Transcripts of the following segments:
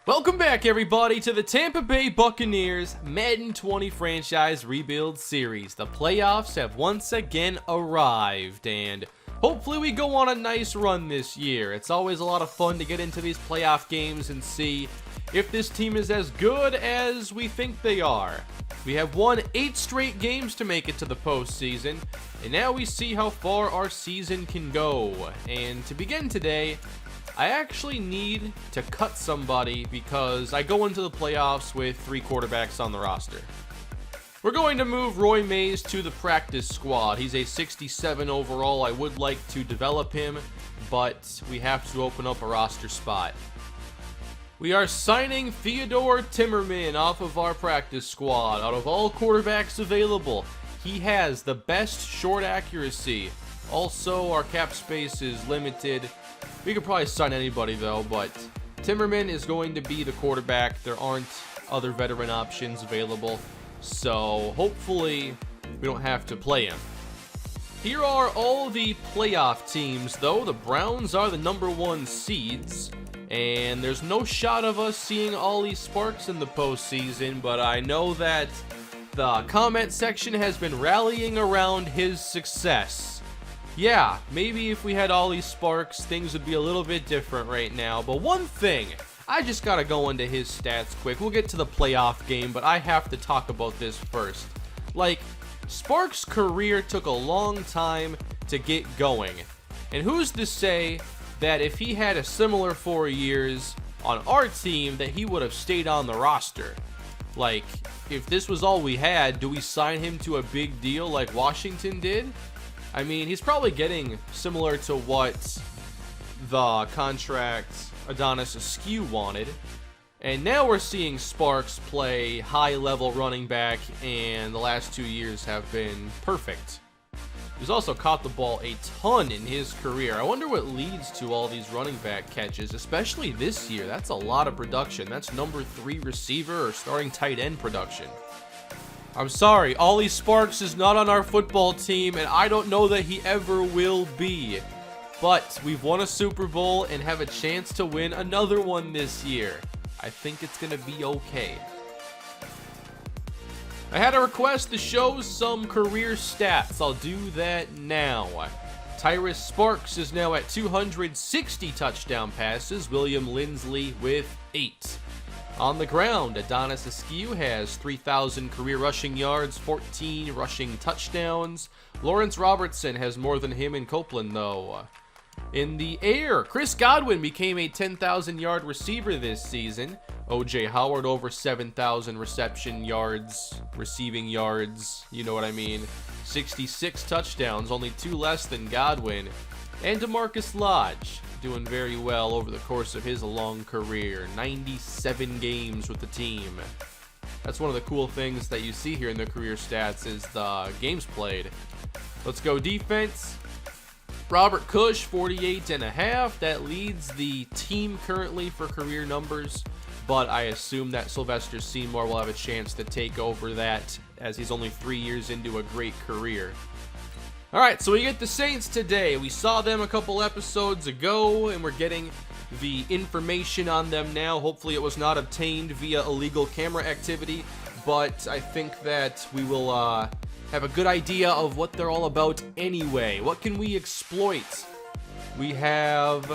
Welcome back, everybody, to the Tampa Bay Buccaneers Madden 20 franchise rebuild series. The playoffs have once again arrived, and hopefully we go on a nice run this year. It's always a lot of fun to get into these playoff games and see if this team is as good as we think they are. We have won 8 straight games to make it to the postseason, and now we see how far our season can go. And to begin today, I actually need to cut somebody because I go into the playoffs with 3 quarterbacks on the roster. We're going to move Roy Mays to the practice squad. He's a 67 overall. I would like to develop him, but we have to open up a roster spot. We are signing Theodore Timmerman off of our practice squad. Out of all quarterbacks available, he has the best short accuracy. Also, our cap space is limited. We could probably sign anybody though, but Timmerman is going to be the quarterback. There aren't other veteran options available, so hopefully we don't have to play him. Here are all the playoff teams though. The Browns are the #1 seeds, and there's no shot of us seeing Ollie Sparks in the postseason, but I know that the comment section has been rallying around his success. Yeah, maybe if we had Ollie Sparks, things would be a little bit different right now. But one thing, I just gotta go into his stats quick. We'll get to the playoff game, but I have to talk about this first. Like, Sparks' career took a long time to get going. And who's to say that if he had a similar 4 years on our team, that he would have stayed on the roster? Like, if this was all we had, do we sign him to a big deal like Washington did? I mean, he's probably getting similar to what the contract Adonis Askew wanted. And now we're seeing Sparks play high-level running back, and the last 2 years have been perfect. He's also caught the ball a ton in his career. I wonder what leads to all these running back catches, especially this year. That's a lot of production. That's #3 receiver or starting tight end production. I'm sorry, Ollie Sparks is not on our football team, and I don't know that he ever will be. But we've won a Super Bowl and have a chance to win another one this year. I think it's going to be okay. I had a request to show some career stats. I'll do that now. Tyrus Sparks is now at 260 touchdown passes. William Lindsley with 8. On the ground, Adonis Askew has 3,000 career rushing yards, 14 rushing touchdowns. Lawrence Robertson has more than him in Copeland, though. In the air, Chris Godwin became a 10,000-yard receiver this season. O.J. Howard over 7,000 reception yards, receiving yards, you know what I mean. 66 touchdowns, only 2 less than Godwin. And DeMarcus Lodge, doing very well over the course of his long career. 97 games with the team. That's one of the cool things that you see here in the career stats is the games played. Let's go defense. Robert Cush, 48.5. That leads the team currently for career numbers, but I assume that Sylvester Seymour will have a chance to take over that as he's only 3 years into a great career. Alright, so we get the Saints today. We saw them a couple episodes ago, and we're getting the information on them now. Hopefully it was not obtained via illegal camera activity, but I think that we will have a good idea of what they're all about anyway. What can we exploit? They have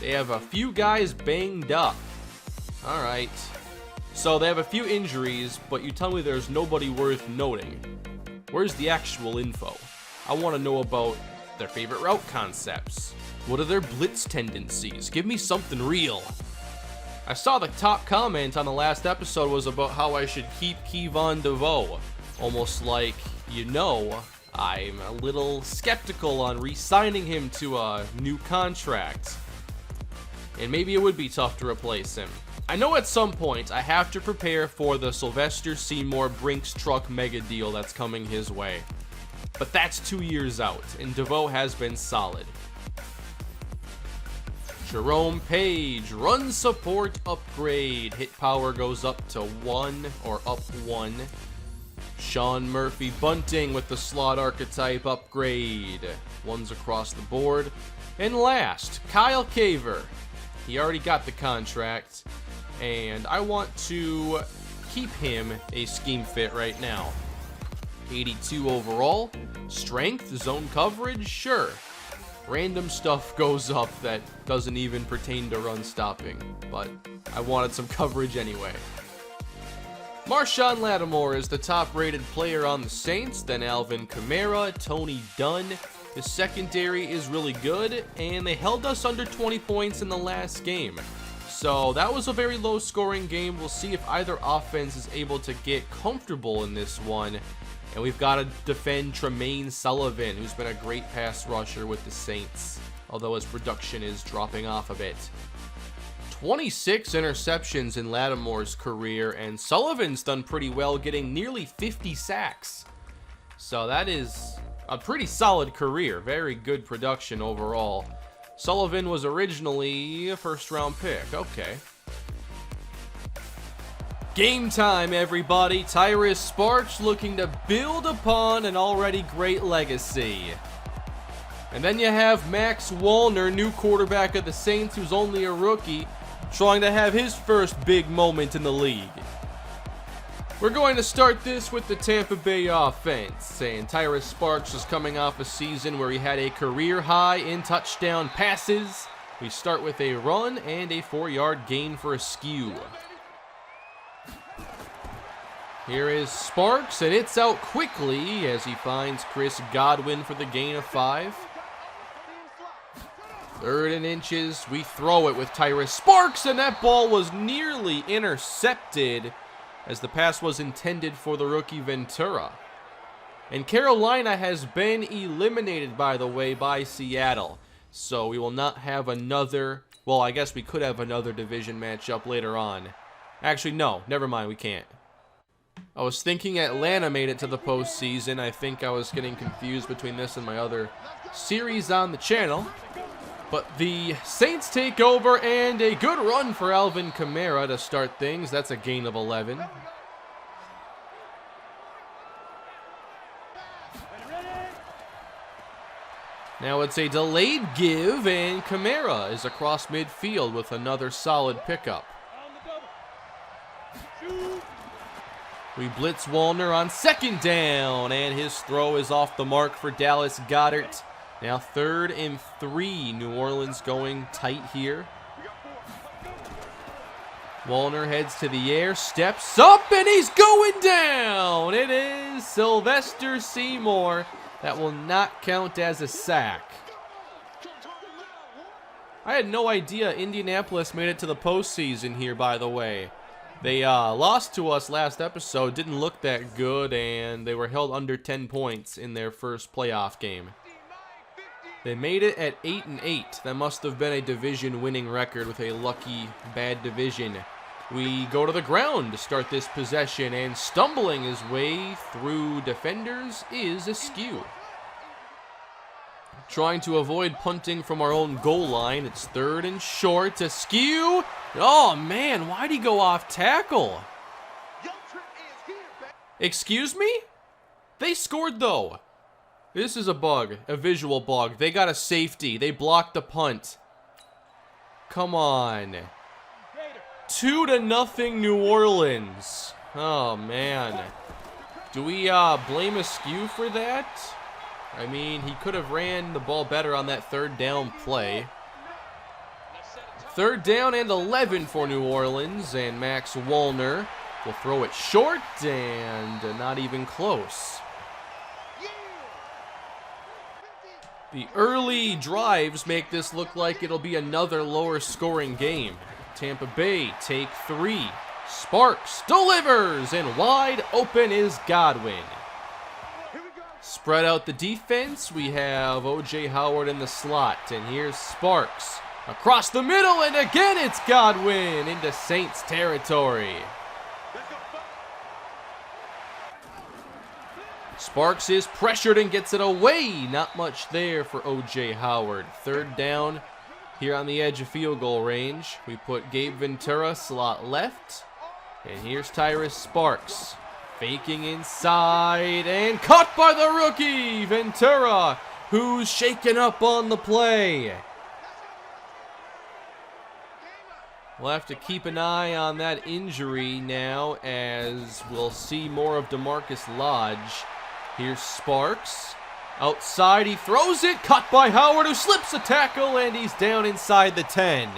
a few guys banged up. Alright. So they have a few injuries, but you tell me there's nobody worth noting. Where's the actual info? I want to know about their favorite route concepts. What are their blitz tendencies? Give me something real. I saw the top comment on the last episode was about how I should keep Kevon DeVoe. Almost like, you know, I'm a little skeptical on re-signing him to a new contract. And maybe it would be tough to replace him. I know at some point I have to prepare for the Sylvester Seymour Brinks truck mega deal that's coming his way. But that's 2 years out, and DeVoe has been solid. Jerome Page, run support upgrade. Hit power goes up to 1 or up 1. Sean Murphy Bunting with the slot archetype upgrade. 1s across the board. And last, Kyle Caver. He already got the contract, and I want to keep him a scheme fit right now. 82 overall, strength, zone coverage, sure. Random stuff goes up that doesn't even pertain to run stopping, but I wanted some coverage anyway. Marshawn Lattimore is the top-rated player on the Saints, then Alvin Kamara, Tony Dunn. The secondary is really good, and they held us under 20 points in the last game. So that was a very low-scoring game. We'll see if either offense is able to get comfortable in this one. And we've got to defend Tremaine Sullivan, who's been a great pass rusher with the Saints, although his production is dropping off a bit. 26 interceptions in Lattimore's career, and Sullivan's done pretty well, getting nearly 50 sacks. So that is a pretty solid career. Very good production overall. Sullivan was originally a first-round pick. Okay. Game time, everybody. Tyrus Sparks looking to build upon an already great legacy. And then you have Max Wallner, new quarterback of the Saints, who's only a rookie, trying to have his first big moment in the league. We're going to start this with the Tampa Bay Offense, and Tyrus Sparks is coming off a season where he had a career high in touchdown passes. We start with a run and a 4-yard gain for a skew. Here is Sparks, and it's out quickly as he finds Chris Godwin for the gain of 5. 3rd and inches, we throw it with Tyrus Sparks, and that ball was nearly intercepted as the pass was intended for the rookie Ventura. And Carolina has been eliminated, by the way, by Seattle. So we will not have another, well, I guess we could have another division matchup later on. Actually, no, never mind, we can't. I was thinking Atlanta made it to the postseason. I think I was getting confused between this and my other series on the channel. But the Saints take over, and a good run for Alvin Kamara to start things. That's a gain of 11. Now it's a delayed give, and Kamara is across midfield with another solid pickup. We blitz Wallner on 2nd down, and his throw is off the mark for Dallas Goedert. Now 3rd and 3, New Orleans going tight here. Wallner heads to the air, steps up, and he's going down! It is Sylvester Seymour. That will not count as a sack. I had no idea Indianapolis made it to the postseason here, by the way. They lost to us last episode, didn't look that good, and they were held under 10 points in their first playoff game. They made it at 8-8. That must have been a division winning record with a lucky bad division. We go to the ground to start this possession, and stumbling his way through defenders is Askew. Trying to avoid punting from our own goal line. It's 3rd and short. Askew. Oh man, why'd he go off tackle? Excuse me? They scored though. This is a bug, a visual bug. They got a safety. They blocked the punt. Come on. 2-0 New Orleans. Oh man. Do we blame Askew for that? I mean, he could have ran the ball better on that 3rd down play. 3rd down and 11 for New Orleans, and Max Wallner will throw it short and not even close. The early drives make this look like it'll be another lower scoring game. Tampa Bay take 3. Sparks delivers, and wide open is Godwin. Spread out the defense. We have O.J. Howard in the slot, and here's Sparks. Across the middle, and again it's Godwin into Saints territory. Sparks is pressured and gets it away. Not much there for O.J. Howard. 3rd down here on the edge of field goal range. We put Gabe Ventura slot left, and here's Tyrus Sparks. Faking inside, and caught by the rookie, Ventura, who's shaken up on the play. We'll have to keep an eye on that injury now, as we'll see more of DeMarcus Lodge. Here's Sparks. Outside, he throws it. Cut by Howard, who slips a tackle, and he's down inside the 10.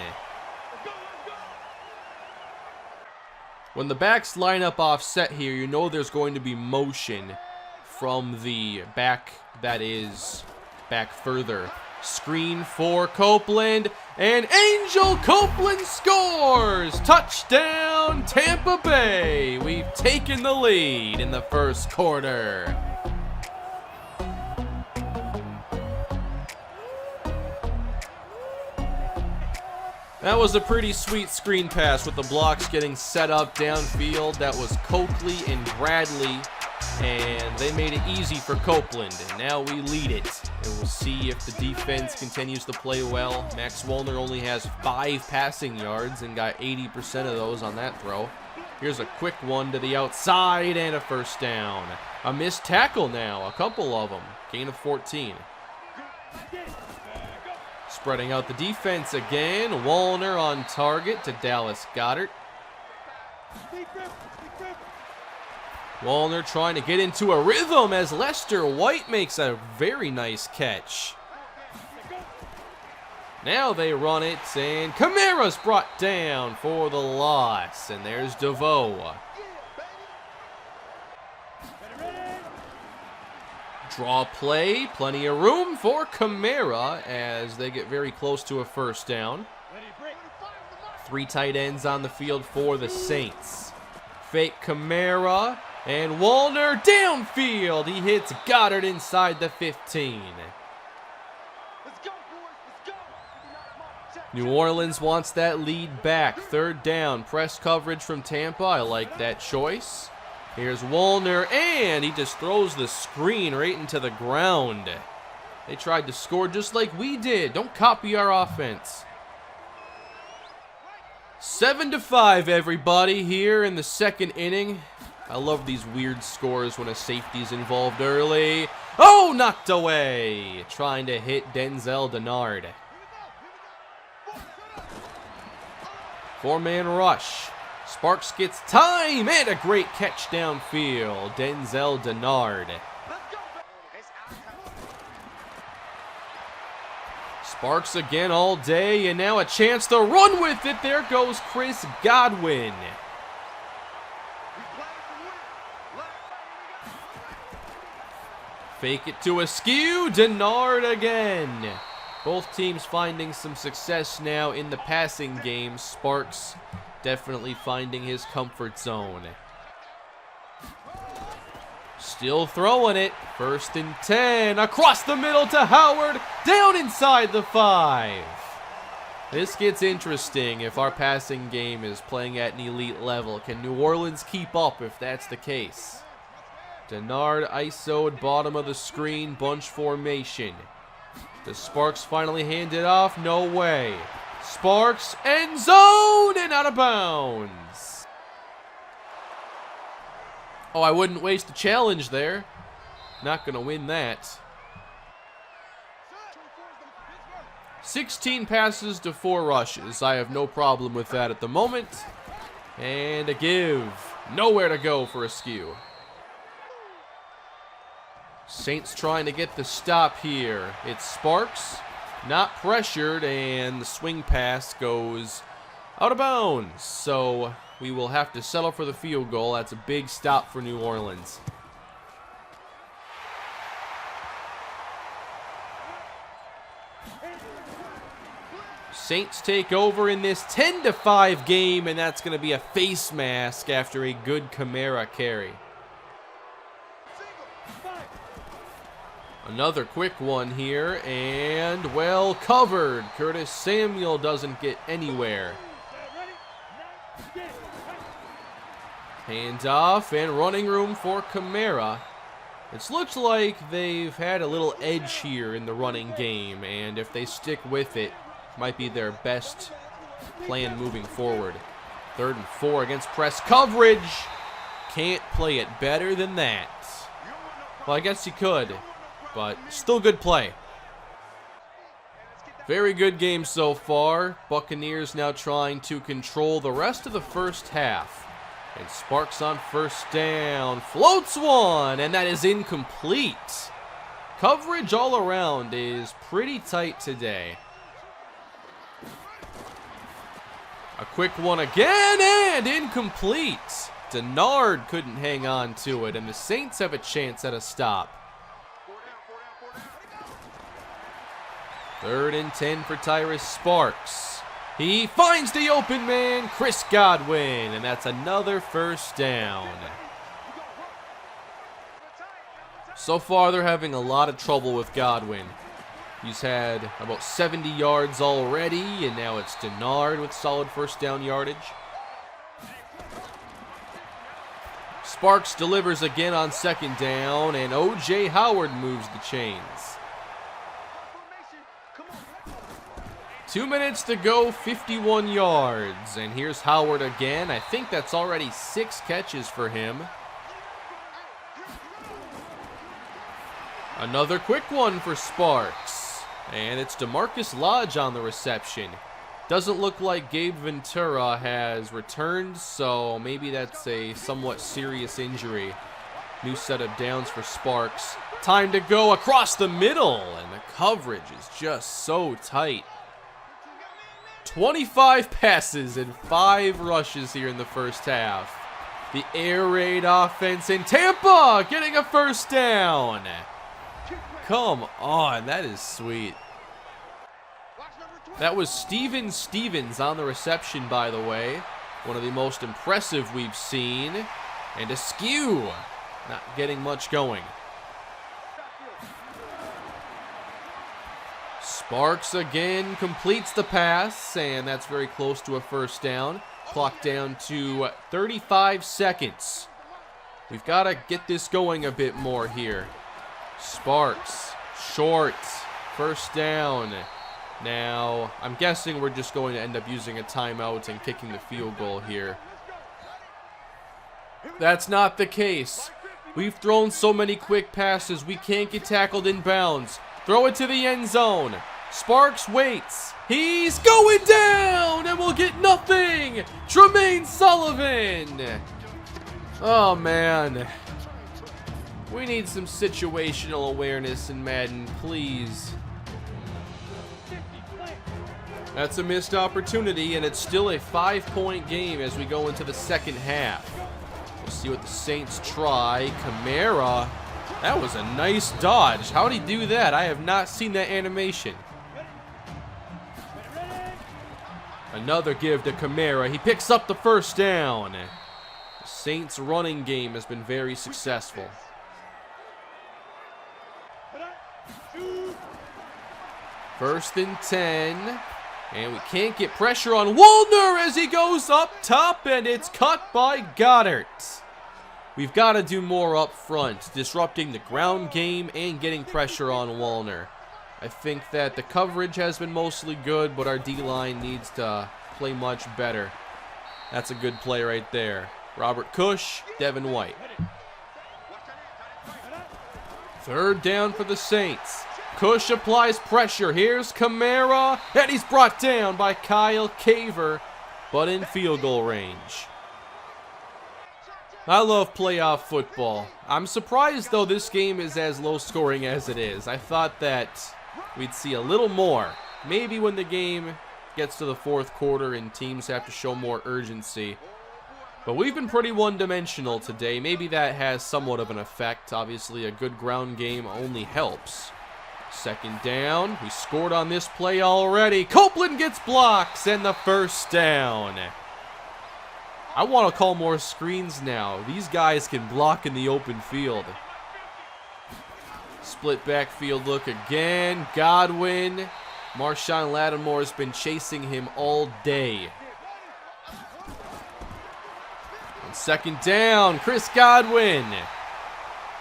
When the backs line up offset here, you know there's going to be motion from the back that is back further. Screen for Copeland, and Angel Copeland scores! Touchdown, Tampa Bay! We've taken the lead in the first quarter. That was a pretty sweet screen pass with the blocks getting set up downfield. That was Coakley and Bradley, and they made it easy for Copeland, and now we lead it. And we'll see if the defense continues to play well. Max Wallner only has 5 passing yards and got 80% of those on that throw. Here's a quick one to the outside and a first down. A missed tackle now, a couple of them. Gain of 14. Spreading out the defense again. Wallner on target to Dallas Goedert. Wallner trying to get into a rhythm as Lester White makes a very nice catch. Now they run it, and Kamara's brought down for the loss. And there's DeVoe. Draw play, plenty of room for Kamara as they get very close to a first down. 3 tight ends on the field for the Saints. Fake Kamara, and Wallner downfield. He hits Goddard inside the 15. New Orleans wants that lead back. 3rd down, press coverage from Tampa. I like that choice. Here's Wallner, and he just throws the screen right into the ground. They tried to score just like we did. Don't copy our offense. 7-5, everybody, here in the second inning. I love these weird scores when a safety's involved early. Oh, knocked away. Trying to hit Denzel Denard. 4-man rush. Sparks gets time, and a great catch downfield. Denzel Denard. Sparks again all day, and now a chance to run with it. There goes Chris Godwin. Fake it to Askew. Denard again. Both teams finding some success now in the passing game. Sparks definitely finding his comfort zone. Still throwing it. 1st and 10. Across the middle to Howard. Down inside the 5. This gets interesting if our passing game is playing at an elite level. Can New Orleans keep up if that's the case? Denard ISO'd bottom of the screen. Bunch formation. Does Sparks finally hand it off? No way. Sparks, end zone, and out of bounds. Oh, I wouldn't waste a challenge there. Not going to win that. 16 passes to 4 rushes. I have no problem with that at the moment. And a give. Nowhere to go for Askew. Saints trying to get the stop here. It's Sparks. Not pressured, and the swing pass goes out of bounds. So we will have to settle for the field goal. That's a big stop for New Orleans. Saints take over in this 10-5 game, and that's going to be a face mask after a good Kamara carry. Another quick one here, and well covered. Curtis Samuel doesn't get anywhere. Hands off, and running room for Kamara. It looks like they've had a little edge here in the running game, and if they stick with it, might be their best plan moving forward. 3rd and 4 against press coverage. Can't play it better than that. Well, I guess you could. But still good play. Very good game so far. Buccaneers now trying to control the rest of the first half. And Sparks on first down. Floats one, and that is incomplete. Coverage all around is pretty tight today. A quick one again, and incomplete. Denard couldn't hang on to it, and the Saints have a chance at a stop. 3rd and 10 for Tyrus Sparks. He finds the open man, Chris Godwin, and that's another first down. So far, they're having a lot of trouble with Godwin. He's had about 70 yards already, and now it's Denard with solid first down yardage. Sparks delivers again on 2nd down, and O.J. Howard moves the chains. 2 minutes to go, 51 yards. And here's Howard again. I think that's already 6 catches for him. Another quick one for Sparks. And it's DeMarcus Lodge on the reception. Doesn't look like Gabe Ventura has returned, so maybe that's a somewhat serious injury. New set of downs for Sparks. Time to go across the middle, and the coverage is just so tight. 25 passes and 5 rushes here in the first half. The air raid offense in Tampa getting a first down. Come on, that is sweet. That was Steven Stevens on the reception, by the way. One of the most impressive we've seen. And Askew not getting much going. Sparks again completes the pass, and that's very close to a first down. Clock down to 35 seconds. We've got to get this going a bit more here. Sparks, short, first down. Now, I'm guessing we're just going to end up using a timeout and kicking the field goal here. That's not the case. We've thrown so many quick passes, we can't get tackled in bounds. Throw it to the end zone. Sparks waits. He's going down, and we'll get nothing. Tremaine Sullivan. Oh, man. We need some situational awareness in Madden, please. That's a missed opportunity, and it's still a 5-point game as we go into the second half. We'll see what the Saints try. Kamara. That was a nice dodge. How'd he do that? I have not seen that animation. Another give to Kamara. He picks up the first down. The Saints' running game has been very successful. First and 10. And we can't get pressure on Wallner as he goes up top, and it's cut by Goddard. We've got to do more up front, disrupting the ground game and getting pressure on Wallner. I think that the coverage has been mostly good, but our D-line needs to play much better. That's a good play right there. Robert Cush, Devin White. 3rd down for the Saints. Cush applies pressure. Here's Kamara, and he's brought down by Kyle Caver, but in field goal range. I love playoff football. I'm surprised, though, this game is as low scoring as it is. I thought that we'd see a little more. Maybe when the game gets to the 4th quarter and teams have to show more urgency. But we've been pretty one-dimensional today. Maybe that has somewhat of an effect. Obviously, a good ground game only helps. 2nd down. We scored on this play already. Copeland gets blocks and the first down. I want to call more screens now. These guys can block in the open field. Split backfield look again. Godwin. Marshawn Lattimore has been chasing him all day. On 2nd down, Chris Godwin.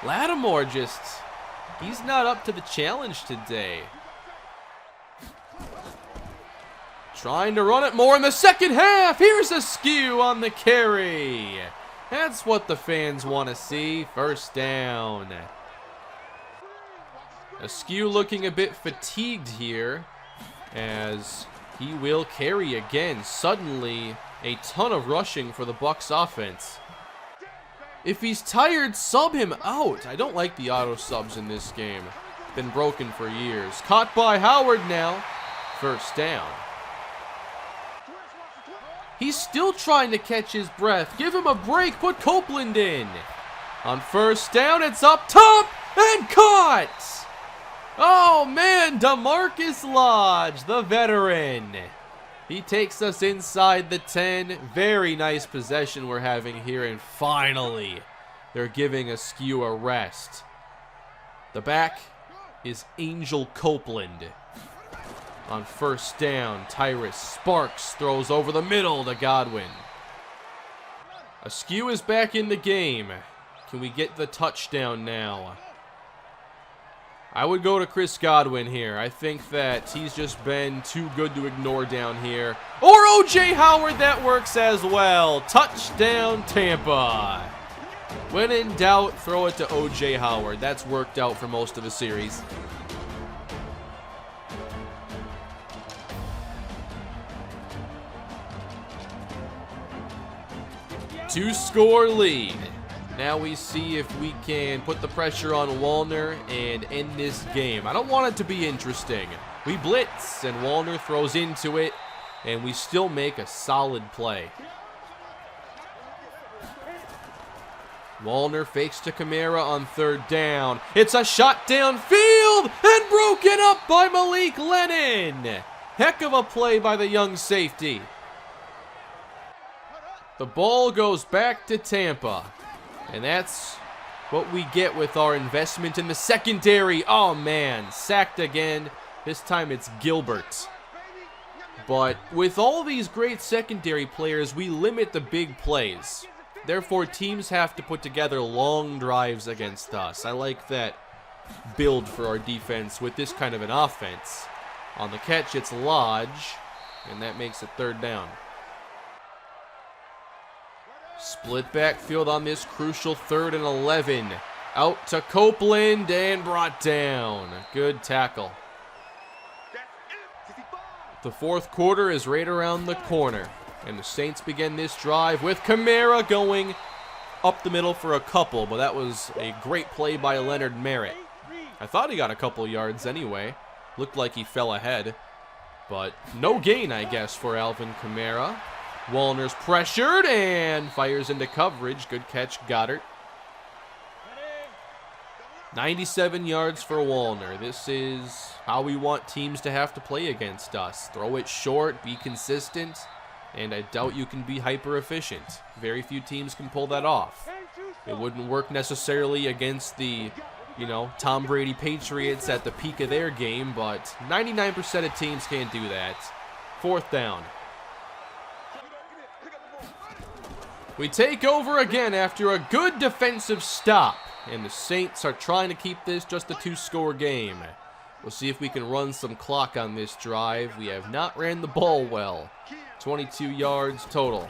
Lattimore just... he's not up to the challenge today. Trying to run it more in the second half. Here's Askew on the carry. That's what the fans want to see. First down. Askew looking a bit fatigued here. as he will carry again. Suddenly, a ton of rushing for the Bucs offense. If he's tired, sub him out. I don't like the auto subs in this game. Been broken for years. Caught by Howard now. First down. He's still trying to catch his breath. Give him a break. Put Copeland in. On first down, it's up top and caught. Oh man, DeMarcus Lodge, the veteran. He takes us inside the 10. Very nice possession we're having here, and finally, they're giving Askew a rest. The back is Angel Copeland. On first down, Tyrus Sparks throws over the middle to Godwin. Askew is back in the game. Can we get the touchdown now? I would go to Chris Godwin here. I think that he's just been too good to ignore down here. Or O.J. Howard, that works as well. Touchdown, Tampa. When in doubt, throw it to O.J. Howard. That's worked out for most of the series. Two-score lead. Now we see if we can put the pressure on Wallner and end this game. I don't want it to be interesting. We blitz, and Wallner throws into it, and we still make a solid play. Wallner fakes to Kamara on third down. It's a shot downfield, and broken up by Malik Lennon. Heck of a play by the young safety. The ball goes back to Tampa. And that's what we get with our investment in the secondary. Oh man, sacked again. This time it's Gilbert. But with all these great secondary players, we limit the big plays. Therefore, teams have to put together long drives against us. I like that build for our defense with this kind of an offense. On the catch, it's Lodge, and that makes it third down. Split backfield on this crucial 3rd and 11. Out to Copeland and brought down. Good tackle. The fourth quarter is right around the corner, and the Saints begin this drive with Kamara going up the middle for a couple, but that was a great play by Leonard Merritt. I thought he got a couple yards anyway. Looked like he fell ahead, but no gain, I guess, for Alvin Kamara. Wallner's pressured and fires into coverage. Good catch, Goddard. 97 yards for Wallner. This is how we want teams to have to play against us. Throw it short, be consistent, and I doubt you can be hyper efficient. Very few teams can pull that off. It wouldn't work necessarily against the, Tom Brady Patriots at the peak of their game, but 99% of teams can't do that. Fourth down. We take over again after a good defensive stop, and the Saints are trying to keep this just a 2-score game. We'll see if we can run some clock on this drive. We have not ran the ball well. 22 yards total.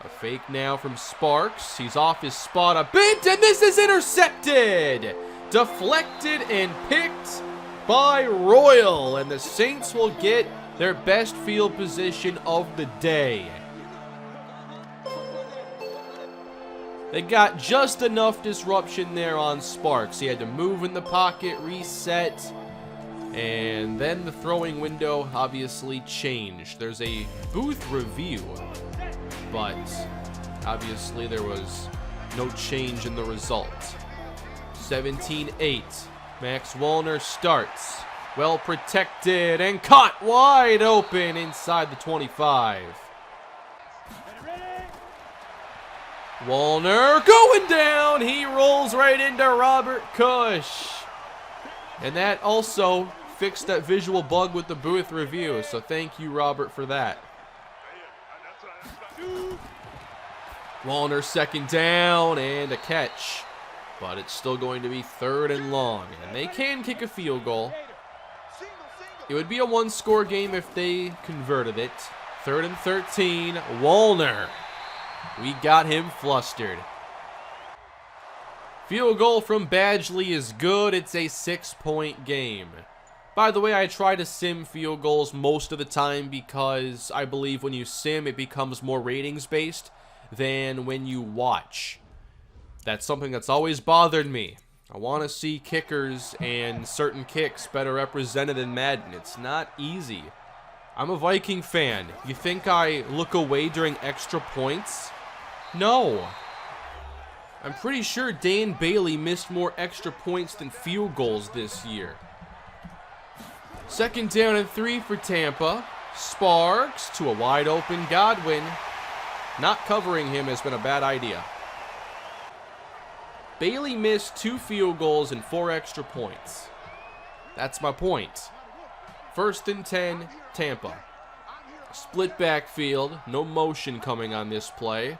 A fake now from Sparks. He's off his spot a bit, and this is intercepted. Deflected and picked by Royal, and the Saints will get their best field position of the day. They got just enough disruption there on Sparks. He had to move in the pocket, reset, and then the throwing window obviously changed. There's a booth review, but obviously there was no change in the result. 17-8. Max Wallner starts. Well protected and caught wide open inside the 25. Wallner going down. He rolls right into Robert Cush. And that also fixed that visual bug with the booth review. So thank you, Robert, for that. Wallner second down and a catch. But it's still going to be 3rd and long. And they can kick a field goal. It would be a 1-score game if they converted it. 3rd and 13. Wallner. We got him flustered. Field goal from Badgley is good. It's a 6-point game. By the way, I try to sim field goals most of the time because I believe when you sim, it becomes more ratings based than when you watch. That's something that's always bothered me. I want to see kickers and certain kicks better represented in Madden. It's not easy. I'm a Viking fan. You think I look away during extra points? No. I'm pretty sure Dan Bailey missed more extra points than field goals this year. 2nd down and 3 for Tampa. Sparks to a wide open Godwin. Not covering him has been a bad idea. Bailey missed 2 field goals and 4 extra points. That's my point. 1st and 10, Tampa. Split backfield, no motion coming on this play.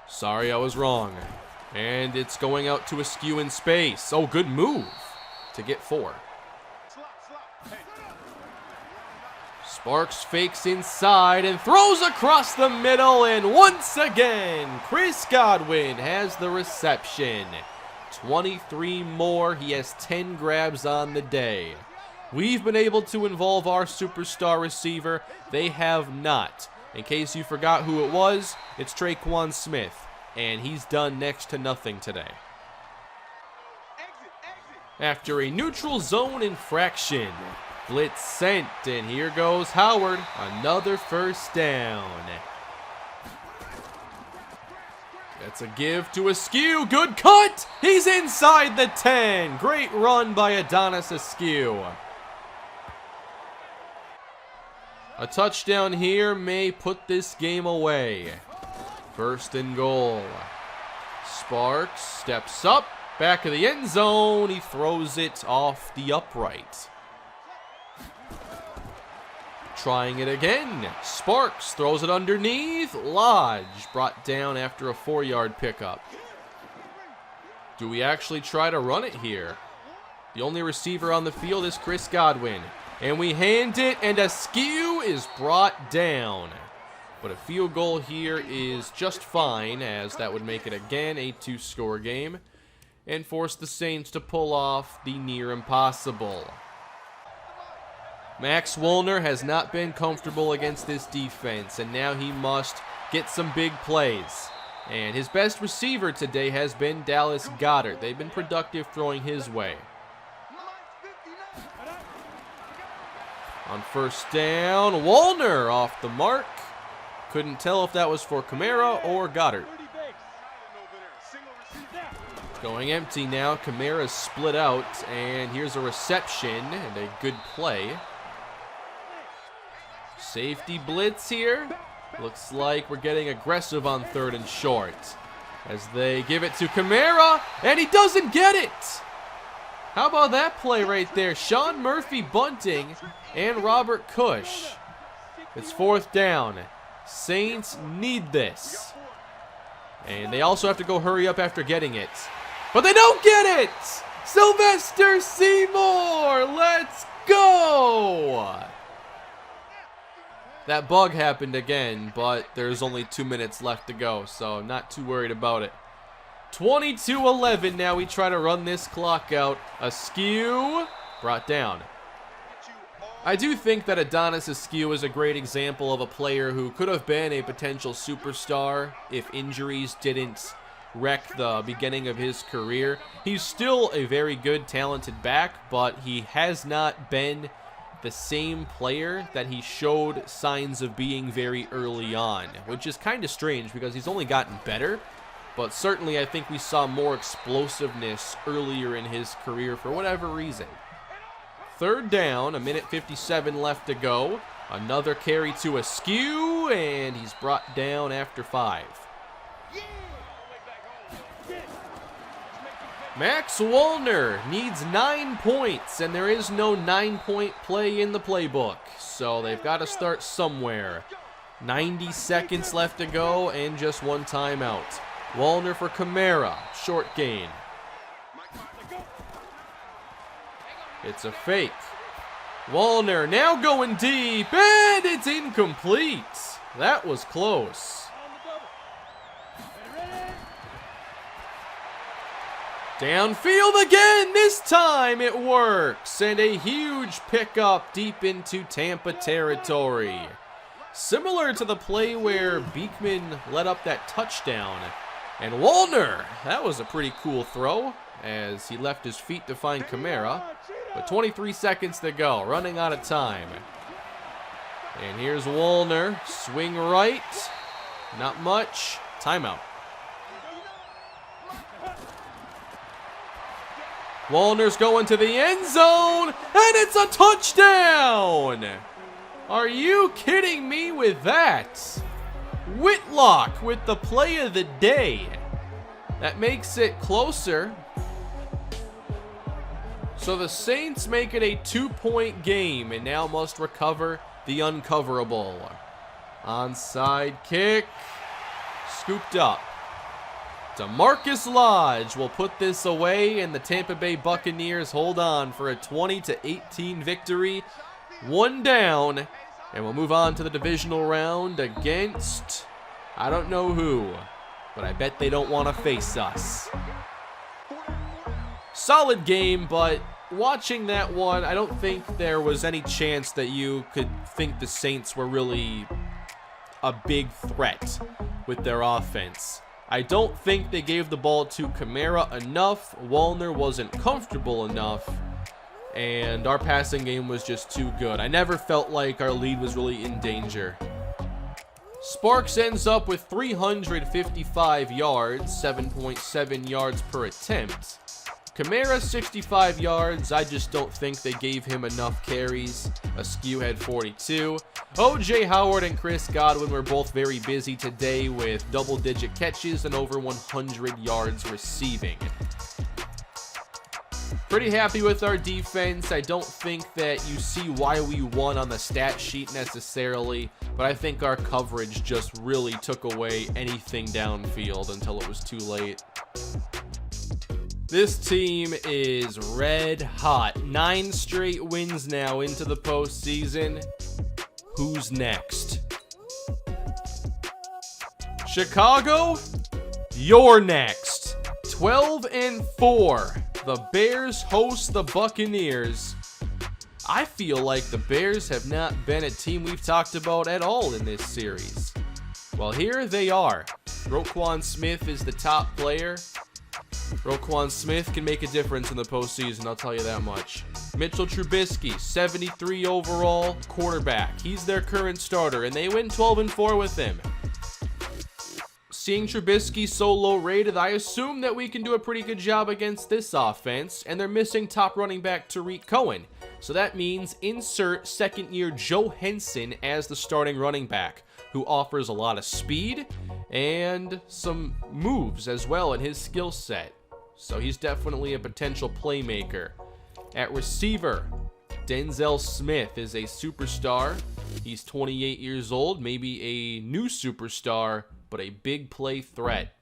Sorry, I was wrong. And it's going out to Askew in space. Oh, good move to get 4. Sparks fakes inside and throws across the middle, and once again, Chris Godwin has the reception. 23 more, he has 10 grabs on the day. We've been able to involve our superstar receiver, they have not. In case you forgot who it was, it's Traquan Smith, and he's done next to nothing today. After a neutral zone infraction, blitz sent, and here goes Howard. Another 1st down. That's a give to Askew. Good cut. He's inside the 10. Great run by Adonis Askew. A touchdown here may put this game away. 1st and goal. Sparks steps up. Back of the end zone. He throws it off the upright. Trying it again. Sparks throws it underneath. Lodge brought down after a 4-yard pickup. Do we actually try to run it here? The only receiver on the field is Chris Godwin. And we hand it, and Askew is brought down. But a field goal here is just fine, as that would make it again a 2-score game and force the Saints to pull off the near impossible. Max Woolner has not been comfortable against this defense, and now he must get some big plays. And his best receiver today has been Dallas Goedert. They've been productive throwing his way. On 1st down, Woolner off the mark. Couldn't tell if that was for Kamara or Goddard. Going empty now. Kamara's split out, and here's a reception and a good play. Safety blitz here. Looks like we're getting aggressive on 3rd and short as they give it to Kamara, and he doesn't get it. How about that play right there? Sean Murphy bunting and Robert Cush. It's 4th down. Saints need this. And they also have to go hurry up after getting it. But they don't get it! Sylvester Seymour! Let's go! That bug happened again, but there's only 2 minutes left to go, so not too worried about it. 22-11, now we try to run this clock out. Askew, brought down. I do think that Adonis Askew is a great example of a player who could have been a potential superstar if injuries didn't wreck the beginning of his career. He's still a very good, talented back, but he has not been the same player that he showed signs of being very early on, which is kind of strange because he's only gotten better. But certainly I think we saw more explosiveness earlier in his career for whatever reason. 3rd down, 1:57 left to go. Another carry to Askew, and he's brought down after 5. Max Woolner needs 9 points, and there is no 9-point play in the playbook. So they've got to start somewhere. 90 seconds left to go, and just 1 timeout. Woolner for Kamara, short gain. It's a fake. Woolner now going deep, and it's incomplete. That was close. Downfield again, this time it works, and a huge pickup deep into Tampa territory. Similar to the play where Beekman let up that touchdown. And Wallner, that was a pretty cool throw as he left his feet to find Kamara. But 23 seconds to go, running out of time. And here's Wallner, swing right, not much, timeout. Wallner's going to the end zone, and it's a touchdown! Are you kidding me with that? Whitlock with the play of the day. That makes it closer. So the Saints make it a 2-point game and now must recover the uncoverable. Onside kick. Scooped up. DeMarcus Lodge will put this away, and the Tampa Bay Buccaneers hold on for a 20-18 victory. One down, and we'll move on to the divisional round against, I don't know who, but I bet they don't want to face us. Solid game, but watching that one, I don't think there was any chance that you could think the Saints were really a big threat with their offense. I don't think they gave the ball to Kamara enough. Wallner wasn't comfortable enough. And our passing game was just too good. I never felt like our lead was really in danger. Sparks ends up with 355 yards, 7.7 yards per attempt. Kamara, 65 yards. I just don't think they gave him enough carries. Askew had 42. O.J. Howard and Chris Godwin were both very busy today with double-digit catches and over 100 yards receiving. Pretty happy with our defense. I don't think that you see why we won on the stat sheet necessarily, but I think our coverage just really took away anything downfield until it was too late. This team is red hot. 9 straight wins now into the postseason. Who's next? Chicago, you're next. 12-4. The Bears host the Buccaneers. I feel like the Bears have not been a team we've talked about at all in this series. Well, here they are. Roquan Smith is the top player. Roquan Smith can make a difference in the postseason, I'll tell you that much. Mitchell Trubisky, 73 overall quarterback. He's their current starter, and they win 12-4 with him. Seeing Trubisky so low rated, I assume that we can do a pretty good job against this offense, and they're missing top running back Tariq Cohen. So that means insert second-year Joe Henson as the starting running back, who offers a lot of speed and some moves as well in his skill set. So he's definitely a potential playmaker. At receiver, Denzel Smith is a superstar. He's 28 years old, maybe a new superstar, but a big play threat.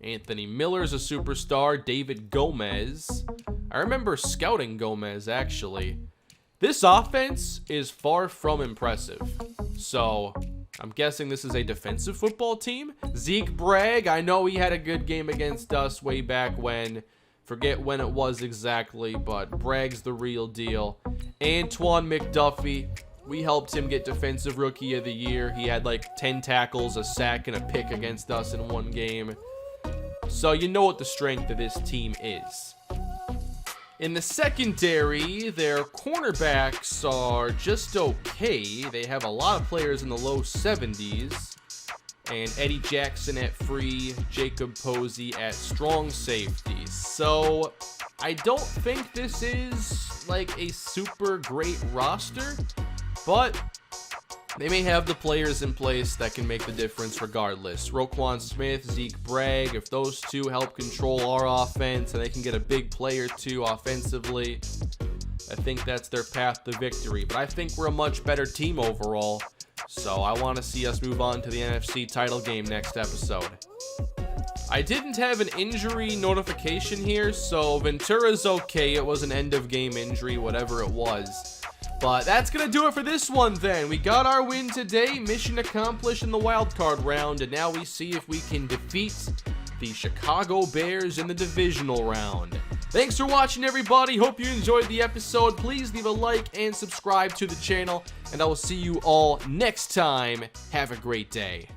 Anthony Miller's a superstar. David Gomez. I remember scouting Gomez, actually. This offense is far from impressive. So, I'm guessing this is a defensive football team. Zeke Bragg, I know he had a good game against us way back when. Forget when it was exactly, but Bragg's the real deal. Antoine McDuffie. We helped him get Defensive Rookie of the Year. He had like 10 tackles, a sack, and a pick against us in one game. So you know what the strength of this team is. In the secondary, their cornerbacks are just okay. They have a lot of players in the low 70s. And Eddie Jackson at free, Jacob Posey at strong safety. So I don't think this is like a super great roster, but they may have the players in place that can make the difference regardless. Roquan Smith, Zeke Bragg, if those two help control our offense and they can get a big play or two offensively, I think that's their path to victory. But I think we're a much better team overall, so I want to see us move on to the NFC title game next episode. I didn't have an injury notification here, so Ventura's okay. It was an end-of-game injury, whatever it was. But that's going to do it for this one then. We got our win today, mission accomplished in the wildcard round, and now we see if we can defeat the Chicago Bears in the Divisional Round. Thanks for watching, everybody. Hope you enjoyed the episode. Please leave a like and subscribe to the channel, and I will see you all next time. Have a great day.